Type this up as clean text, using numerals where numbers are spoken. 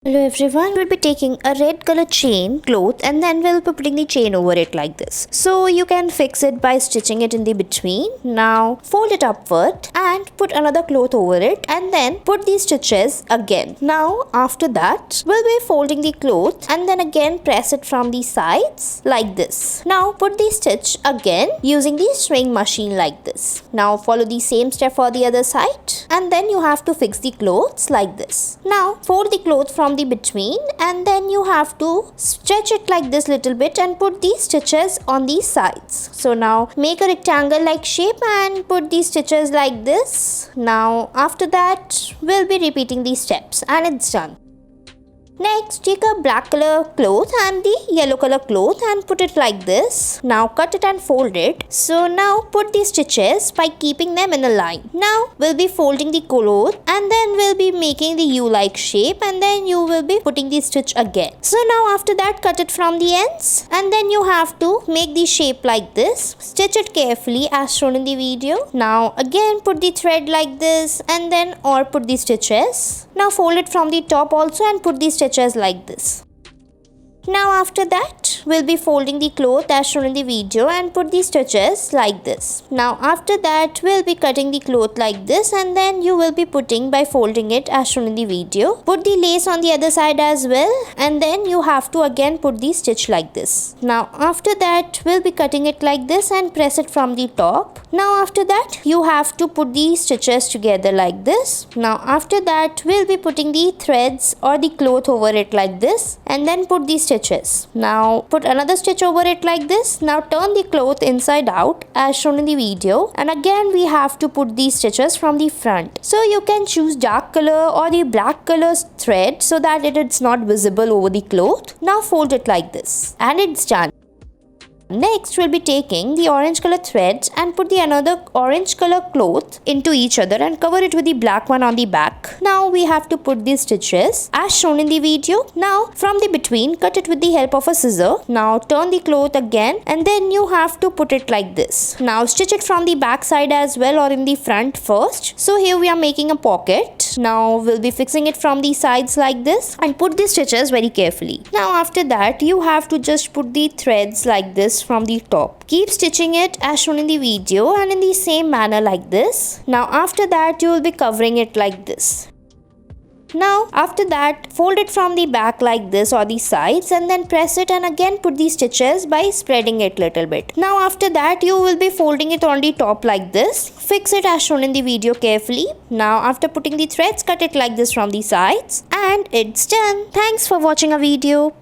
Hello everyone, we'll be taking a red color chain cloth and then we'll be putting the chain over it like this. So you can fix it by stitching it in the between. Now fold it upward and put another cloth over it and then put these stitches again. Now after that we'll be folding the cloth and then again press it from the sides like this. Now put the stitch again using the sewing machine like this. Now follow the same step for the other side and then you have to fix the clothes like this. Now fold the cloth from the between and then you have to stretch it like this little bit and put these stitches on these sides. So now make a rectangle like shape and put these stitches like this. Now after that we'll be repeating these steps and it's done. Next, take a black color cloth and the yellow color cloth and put it like this. Now cut it and fold it. So now put the stitches by keeping them in a line. Now we'll be folding the cloth and then we'll be making the U-like shape and then you will be putting the stitch again. So now after that cut it from the ends and then you have to make the shape like this. Stitch it carefully as shown in the video. Now again put the thread like this and then or put the stitches. Now fold it from the top also and put the stitches like this. Now after that we'll be folding the cloth as shown in the video and put the stitches like this. Now after that we'll be cutting the cloth like this and then you will be putting by folding it as shown in the video. Put the lace on the other side as well and then you have to again put the stitch like this. Now after that we'll be cutting it like this and press it from the top. Now after that you have to put the stitches together like this. Now after that we'll be putting the threads or the cloth over it like this and then put the stitches. Now put another stitch over it like this. Now turn the cloth inside out as shown in the video and again we have to put these stitches from the front. So you can choose dark color or the black color thread so that it is not visible over the cloth. Now fold it like this and it's done. Next we'll be taking the orange color threads and put the another orange color cloth into each other and cover it with the black one on the back. Now we have to put these stitches as shown in the video. Now from the between cut it with the help of a scissor. Now turn the cloth again and then you have to put it like this. Now stitch it from the back side as well or in the front first. So here we are making a pocket. Now we'll be fixing it from the sides like this and put the stitches very carefully. Now after that you have to just put the threads like this from the top. Keep stitching it as shown in the video and in the same manner like this. Now after that you will be covering it like this. Now after that fold it from the back like this or the sides and then press it and again put the stitches by spreading it little bit. Now after that you will be folding it on the top like this. Fix it as shown in the video carefully. Now after putting the threads cut it like this from the sides and it's done. Thanks for watching our video.